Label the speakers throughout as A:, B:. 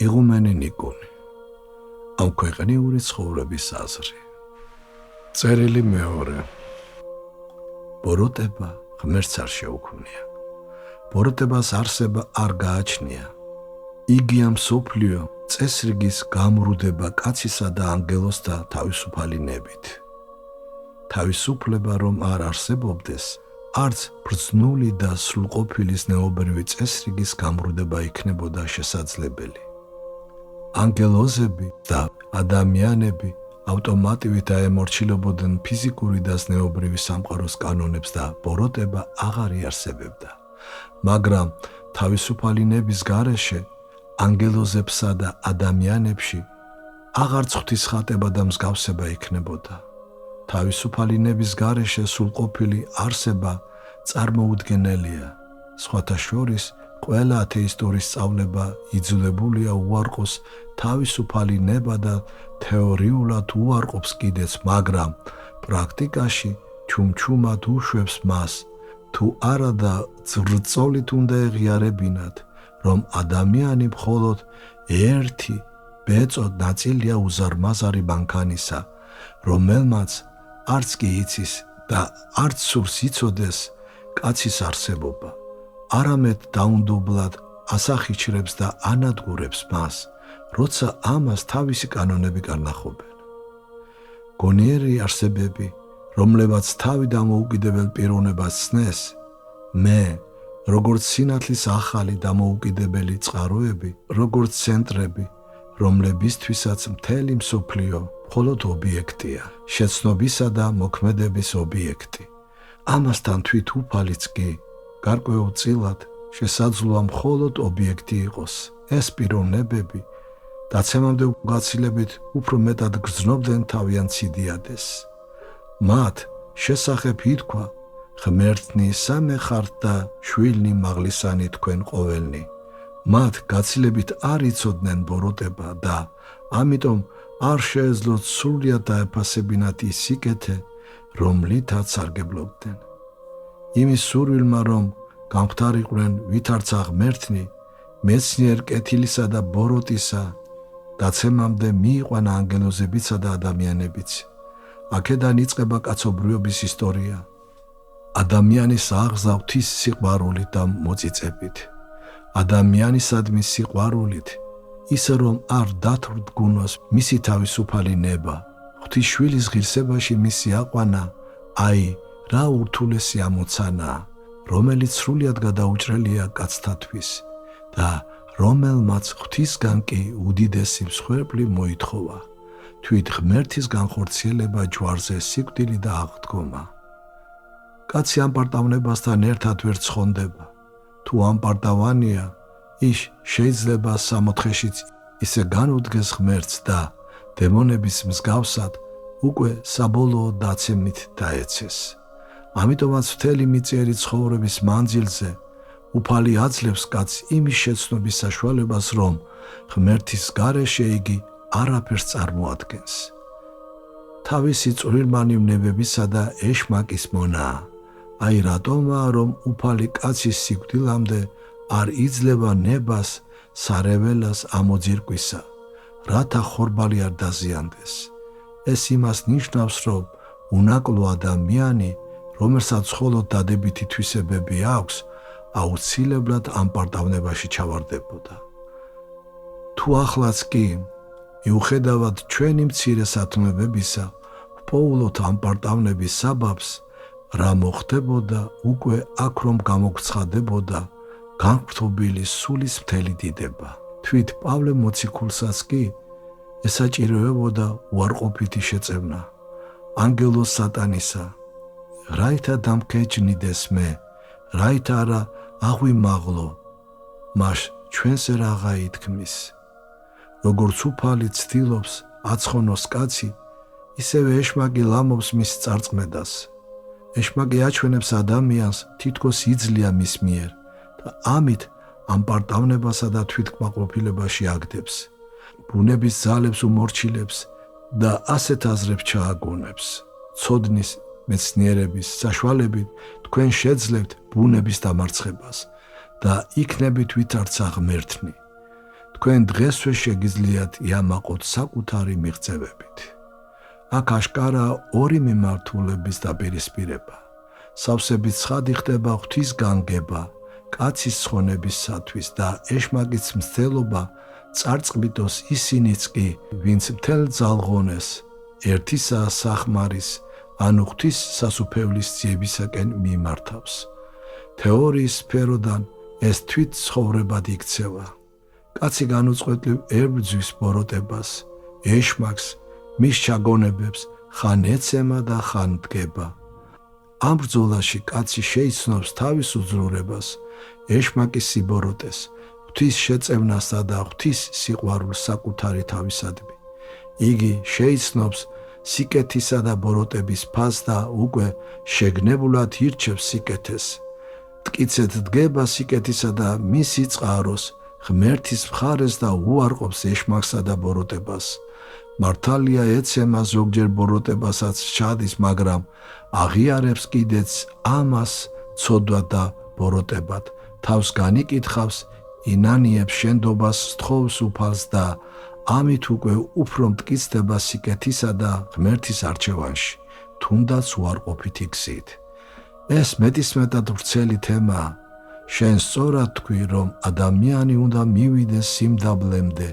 A: იღუმენი ნიკუნი. ამ ქვეყნიური ცხოვრების აზრი. წერილი მეორე. ბოროტება ღმერთს არ შეუქმნია. ბოროტებას არსება არ გააჩნია. იგი ამ მსოფლიო წესრიგის გამრუდება კაცისა და ანგელოზთა თავისუფალინებით. თავისუფლება რომ არ არსებობდეს, არც ბრძნული და სრულყოფილი ზნეობრივი წესრიგის გამრუდება იქნებოდა შესაძლებელი. ანგელოზები და ადამიანები ავტომატივით აემორჩილებოდნენ ფიზიკური და ზნეობრივი სამყაროს კანონებს და ბოროტება აღარ იარსებებდა. მაგრამ თავისუფალინების გარეშე ანგელოზებსა და ადამიანებში აღარც ღვთისხატება და მსგავსება იქნებოდა. თავისუფალინების გარეშე სრულყოფილი არსება წარმოუდგენელია. სხვათა შორის ყველა ათეისტური სწავლება იძულებულია უარყოს თავისუფალინება და თეორიულად უარყოფს კიდეც, მაგრამ პრაქტიკაში ჩუმჩუმად უშვებს მას, თუ არა და ძრწოლით უნდა ეღიარებინათ, რომ ადამიანი მხოლოდ ერთი ბეწო ნაწილია უზარმაზარი მანქანისა, რომელმაც არც კი იცის და არც სურს იცოდეს კაცის არსებობა. არამედ დაუნდობლად ასახიჩრებს და ანადგურებს მას, როცა ამას თავისი კანონები კარნახობენ. გონიერი არსებები, რომლებაც თავი დამოუკიდებელ პიროვნებას ცნეს, მე, როგორც სინათლის ახალი დამოუკიდებელი წყაროები, როგორც ცენტრები, რომლებისთვისაც მთელი მსოფლიო მხოლოდ ობიექტია, შეცნობისა და მოქმედების ობიექტი. ამასთან თვით უფალიც კი გარკვეულწილად შესაძლოა მხოლოდ ობიექტი იყოს. ეს პიროვნებები დაცემამდე გაცილებით უფრო მეტად გრძნობდნენ თავიანთ სიდიადეს. მათ შესახებ ითქვა, ღმერთნი სამე ხართ და შვილნი მაღლისანი თქვენ ყოველნი. მათ გაცილებით არ იცოდნენ ბოროტება და ამიტომ არ შეეძლოთ სრულიად დაეფასებინათ ის სიკეთე, რომლითაც სარგებლობდნენ. იმის სურვილმა, რომ გამختარიყვნენ ვითარცა ღმერთნი, მეცნიერ კეთილისა და ბოროტისა, დაცემამდე მიიყვანა ანგელოზებიცა და ადამიანებიც. აქედან იწყება კაცობრიობის ისტორია. ადამიანის აღზა ღვთის სიყვარულით და მოწიწებით. ადამიანისადმი სიყვარულით, ისე რომ არ დათვრდგუნოს მისი თავისუფალინება, ღვთის შვილის ღირსებაში მისი აყვანა, აი, რა ურთულესი ამოცანაა, რომელიც სრულიად გადაუჭრელია კაცთათვის და რომელმაც ღვთისგან კი უდიდესი მსხვერპლი მოითხოვა, თვით ღმერთის განხორციელება ჯვარზე სიკვდილი და აღდგომა. კაცი ამ პარტავნებასთან ერთად ვერ ცხონდება. თუ ამპარტავანია, ის შეიძლება სამოთხეშიც ისე განუდგეს ღმერთს და დემონების მსგავსად უკვე საბოლოო დაცემით დაეცეს. ამიტომაც მთელი მიწიერი ცხოვრების მანძილზე უფალი აძლევს კაცს იმის შეცნობის საშუალებას, რომ ღმერთის გარეშე იგი არაფერს წარმოადგენს. თავისი წვრილმანი ვნებებისა და ეშმაკის მონაა. აი რატომაა, რომ უფალი კაცის სიკვდილამდე არ იძლევა ნებას სარეველას ამოძირკვისა, რათა ხორბალი არ დაზიანდეს. ეს იმას ნიშნავს, რომ უნაკლო ადამიანი, რომელსაც მხოლოდ დადებითი თვისებები აქვს, აუცილებლად ამ პარტავნებაში ჩავარდებოდა. თუ ახლაც კი, მიუხედავად ჩვენი მცირე სათნოებებისა, ვპოულობთ ამ პარტავნების საბაბს, რა მოხდებოდა უკვე აქ რომ გამოგცხადებოდა განხრთობილი სულის მთელი დიდება. თვით პავლე მოციქულსაც კი ესაჭიროებოდა უარყოფითი შეწევნა. ანგელოზ სატანისა, რაითა დამქეჯნიდეს მე, რაითა არა აღვიმაღლო, მას ჩვენს რაღა ითქმის. როგორც უფალი ცდილობს აცხონოს კაცი, ისევე ეშმაკი ლამობს მის წარწმედას. ეშმაკი აჩვენებს ადამიანს თითქოს იძლია მის მიერ და ამით ამ პარტავნებასა და თვითკმაყოფილებაში აგდებს. ბუნების ძალებს უმორჩილებს და ასეთ აზრებს ჩააგონებს. ცოდნის მეცნიერების საშუალებით თქვენ შეძლებთ ბუნების დამარცხებას და იქნებით ვითარცა ღმერთნი. თქვენ დღესვე შეგიძლიათ იამაყოთ საკუთარი მიღწევებით. აქ აშკარა ორი მიმართულების დაპირისპირება. სავსებით ცხადი ხდება ღვთის განგება კაცის ცხონებისათვის და ეშმაკის მცდელობა წარწყბიტოს ისინიც კი, ვინც მთელ ძალღონეს ერთისაა სახმარის, ანუ ღვთის სასუფეველის ძიებისაკენ მიმართავს. თეორიის სფეროდან ეს თვით ცხოვრებად იქცევა. კაცი განუწყვეტლივ ებრძვის ბოროტებას, ეშმაკს, მის ჩაგონებებს ხან ეცემა და ხან დგება. ამ ბრძოლაში კაცი შეიცნობს თავის უძლურებას, ეშმაკის სიბოროტეს, ღვთის შეწევნასა და ღვთის სიყვარულს საკუთარი თავისადმი. იგი შეიცნობს სიკეთისა და ბოროტების ფასს და უკვე შეგნებულად ირჩევს სიკეთეს. მტკიცედ დგება სიკეთისა და მისი წყაროს, ღმერთის მხარეს და უარყოფს ეშმაკსა და ბოროტებას. მართალია ეცემა ზოგჯერ ბოროტებასაც ჩადის, მაგრამ აღიარებს კიდეც ამას ცოდვად და ბოროტებად. თავს განიკითხავს, ინანიებს შენდობას, სთხოვს უფალს და ამით უკვე უფრო მტკიცდება სიკეთისა და ღმერთის არჩევანში, თუნდაც უარყოფითი გზით. ეს მეტისმეტად ვრცელი თემაა. შენ სწორად თქვი, რომ ადამიანი უნდა მივიდეს სიმდაბლემდე,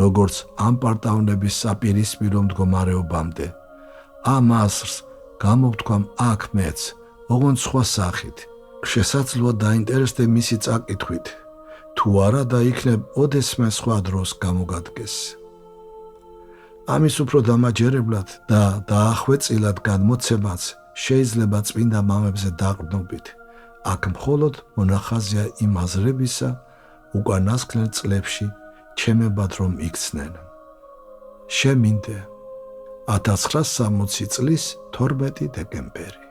A: როგორც ამპარტავნების საპირისპირო მდგომარეობამდე. ამ ასრს გამოვთქვამ აქ მეც, ოღონდ სხვა სახით. შესაძლოა დაინტერესდე მისი წაკითხვით, თუ არა და იქნებ ოდესმე სხვა დროს გამოგადგეს. ამის უფრო დამაჯერებლად და დაახვეწილად გადმოცემაც შეიძლება წმინდა მამებზე დაყრდნობით. აქ მხოლოდ მონახაზია იმ აზრებისა, უკანასკნელ წლებში ჩემებად რომ იქცნენ. შემინდე 1960 წლის 12 დეკემბერი.